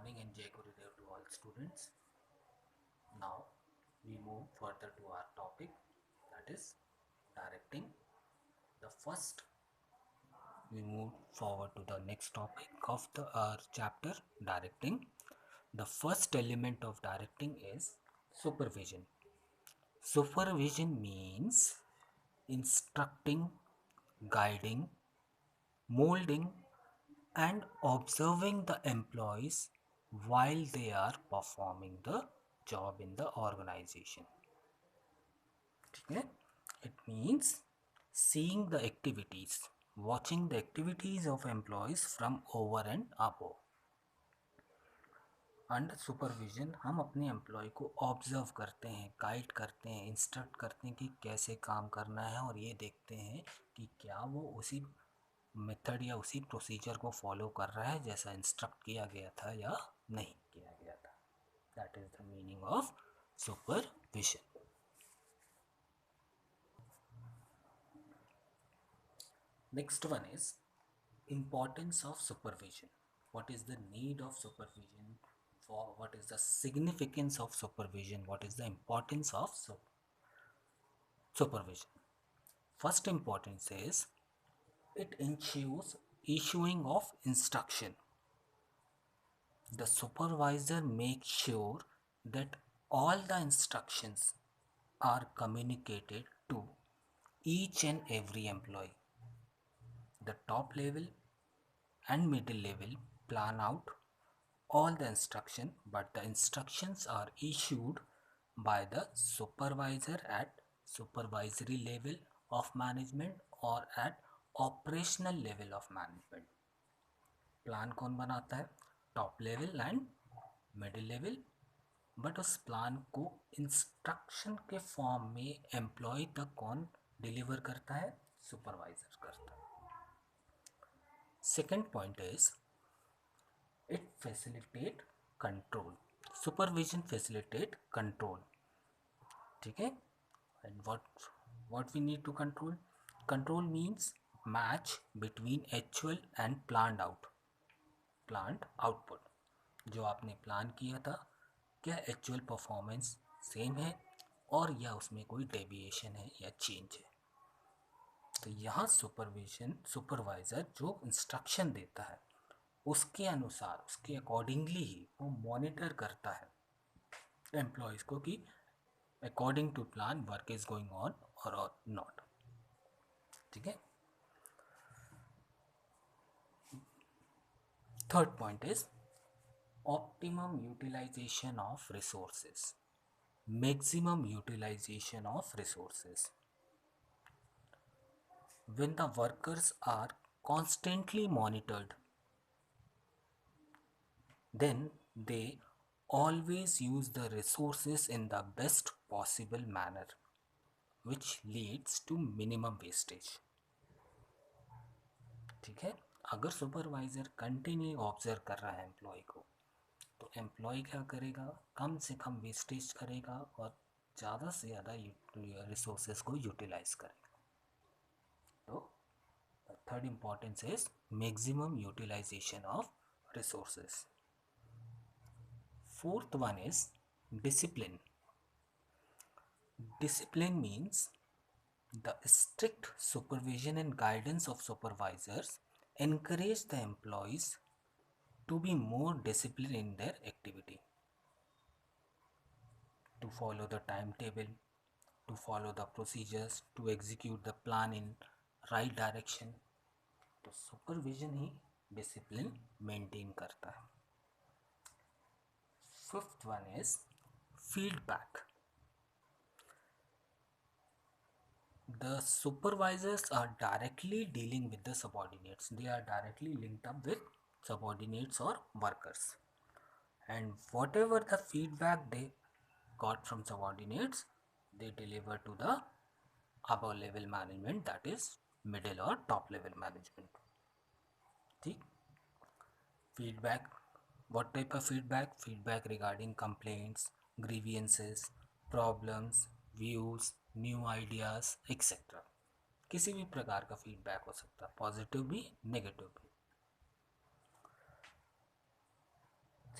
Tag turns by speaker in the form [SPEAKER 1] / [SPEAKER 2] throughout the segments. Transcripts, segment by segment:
[SPEAKER 1] morning and Jai Gurudev to all students. Now we move further to our topic, that is directing. The first we move forward to the next topic of the chapter, directing. The first element of directing is supervision. Supervision means instructing, guiding, molding and observing the employees while they are performing the job in the organization. Okay? It means seeing the activities, watching the activities of employees from over and above. Under supervision हम अपने employ को observe करते हैं, guide करते हैं, instruct करते हैं कि कैसे काम करना है और ये देखते हैं कि क्या वो उसी मेथड या उसी प्रोसीजर को फॉलो कर रहा है जैसा इंस्ट्रक्ट किया गया था या नहीं किया गया था. That is the meaning of supervision. Next one is importance of supervision. What is the need of supervision? For what is the significance of supervision? What is the importance of supervision? First importance is it ensures issuing of instruction. The supervisor makes sure that all the instructions are communicated to each and every employee. The top level and middle level plan out all the instruction, but the instructions are issued by the supervisor at supervisory level of management or at operational level of management. Plan कौन बनाता है? Top level and middle level. But उस plan को instruction के form में employ तक कौन deliver करता है? सुपरवाइजर करता है. Second point is it facilitate control. Supervision facilitate control. ठीक है. And what we need to control? Control means match between actual and planned output. जो आपने प्लान किया था क्या एक्चुअल परफॉर्मेंस सेम है और या उसमें कोई डेविएशन है या चेंज है. तो यहाँ सुपरवाइजर जो इंस्ट्रक्शन देता है उसके अनुसार, उसके अकॉर्डिंगली ही वो मॉनिटर करता है एम्प्लॉयज़ को कि according to plan work is going on और नॉट. ठीक है. Third point is optimum utilisation of resources, maximum utilisation of resources. when the workers are constantly monitored, then they always use the resources in the best possible manner, which leads to minimum wastage. ठीक है. अगर supervisor continue observe कर रहा है employ को तो employ क्या करेगा? कम से कम वेस्टेज करेगा और ज़्यादा से ज़्यादा रिसोर्सेज को यूटिलाइज करेगा. तो third importance is maximum utilisation of resources. Fourth one is discipline. Discipline means the strict supervision and guidance of supervisors encourage the employees to be more disciplined in their activity, to follow the timetable, to follow the procedures, to execute the plan in right direction. तो supervision ही discipline maintain करता है. Fifth one is feedback. The supervisors are directly dealing with the subordinates. They are directly linked up with subordinates or workers. And whatever the feedback they got from subordinates, they deliver to the above level management, that is middle or top level management. ठीक. Feedback. What type of feedback? Feedback regarding complaints, grievances, problems, views, new ideas etcetera. किसी भी प्रकार का feedback हो सकता है, positive भी negative भी.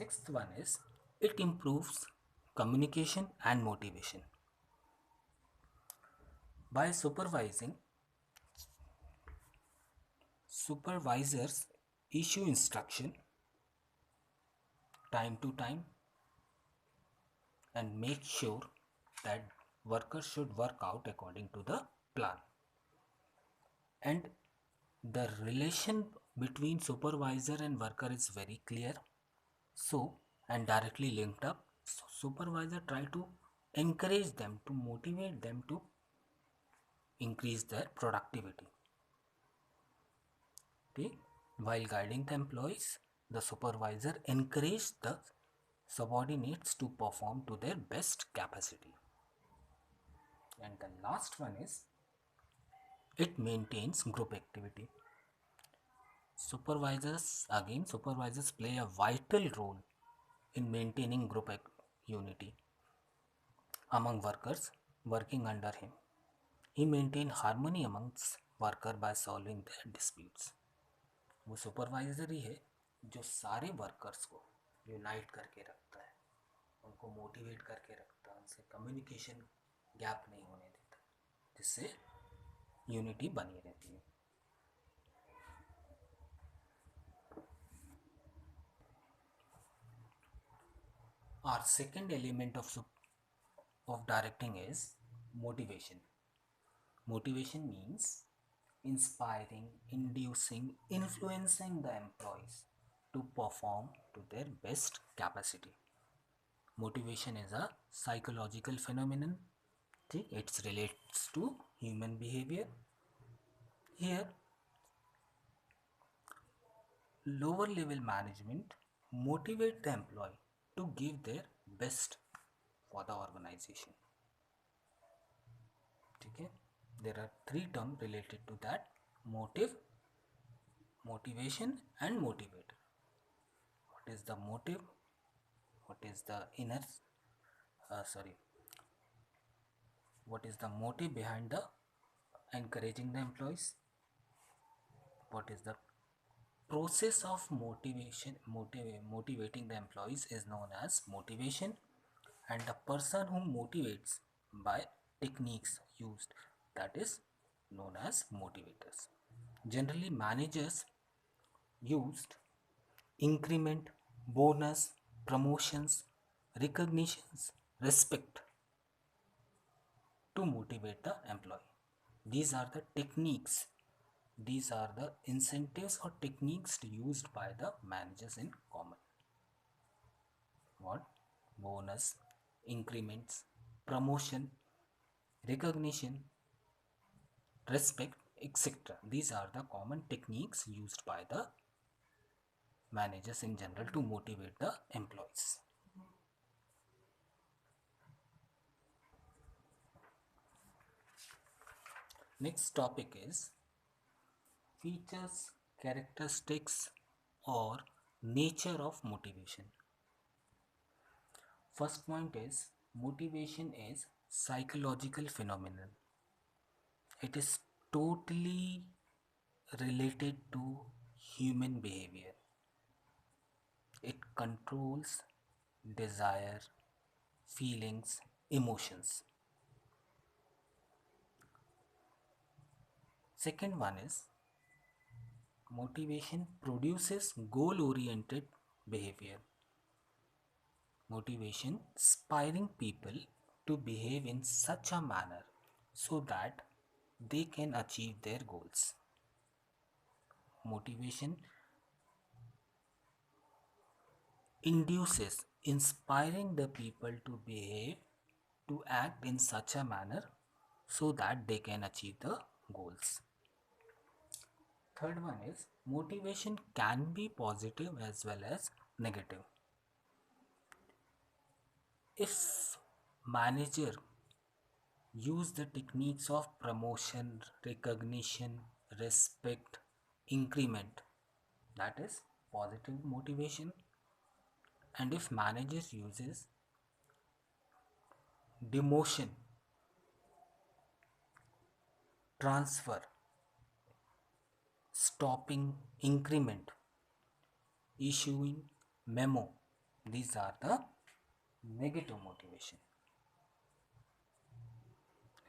[SPEAKER 1] Sixth one is it improves communication and motivation. By supervisors issue instruction time to time and make sure that workers should work out according to the plan. And the relation between supervisor and worker is very clear, so and directly linked up. So supervisor try to encourage them, to motivate them to increase their productivity. Okay, while guiding the employees, the supervisor encourage the subordinates to perform to their best capacity. And the last one is it maintains group activity. Supervisors play a vital role in maintaining group unity among workers working under him. He maintains harmony amongst workers by solving their disputes. वो supervisor ही है जो सारे workers को unite करके रखता है, उनको motivate करके रखता है, उनसे कम्युनिकेशन गैप नहीं होने देता, जिससे यूनिटी बनी रहती है. Our second element of directing is motivation. Motivation means inspiring, inducing, influencing the employees to perform to their best capacity. Motivation is a psychological phenomenon. It relates to human behavior. Here, lower level management motivate the employee to give their best for the organization. Okay, there are three terms related to that: motive, motivation, and motivator. What is the motive? What is the what is the motive behind the encouraging the employees? What is the process of motivating the employees is known as motivation, and the person who motivates by techniques used, that is known as motivators. Generally, managers used increment, bonus, promotions, recognitions, respect to motivate the employee. These are the techniques, these are the incentives or techniques used by the managers in common. What? Bonus, increments, promotion, recognition, respect, etc. These are the common techniques used by the managers in general to motivate the employees. Next topic is features, characteristics, or nature of motivation. First point is motivation is psychological phenomenon. It is totally related to human behavior. It controls desire, feelings, emotions. Second one is motivation produces goal-oriented behavior. Motivation inspiring people to behave in such a manner so that they can achieve their goals. Motivation induces, inspiring the people to behave, to act in such a manner so that they can achieve the goals. Third one is motivation can be positive as well as negative. If manager use the techniques of promotion, recognition, respect, increment, that is positive motivation. And if manager uses demotion, transfer, stopping increment, issuing memo, These are the negative motivation.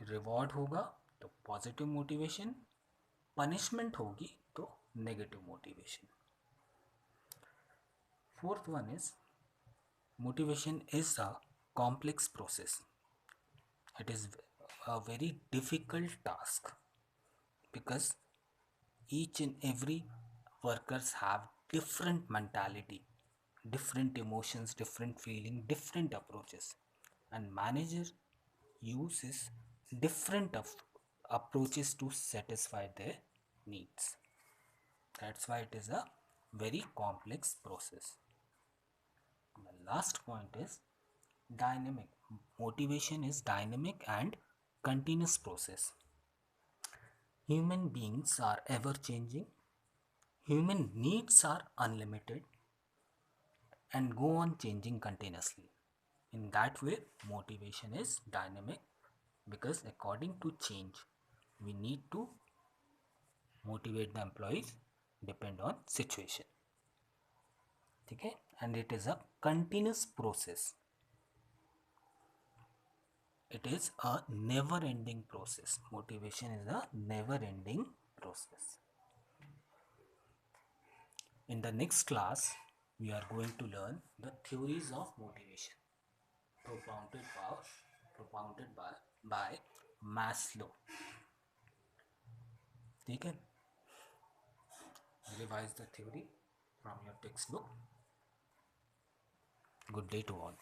[SPEAKER 1] Reward होगा तो positive motivation, punishment होगी तो negative motivation. Fourth one is motivation is a complex process. It is a very difficult task because each and every workers have different mentality, different emotions, different feeling, different approaches, and manager uses different approaches to satisfy their needs. That's why it is a very complex process. The last point is dynamic. Motivation is dynamic and continuous process. Human beings are ever changing. Human needs are unlimited and go on changing continuously. In that way, motivation is dynamic because according to change, we need to motivate the employees depend on situation. Okay? And it is a continuous process. It is a never ending process. Motivation is a never ending process. In the next class, we are going to learn the theories of motivation propounded by Maslow. ठीक है? Revise the theory from your textbook. Good day to all.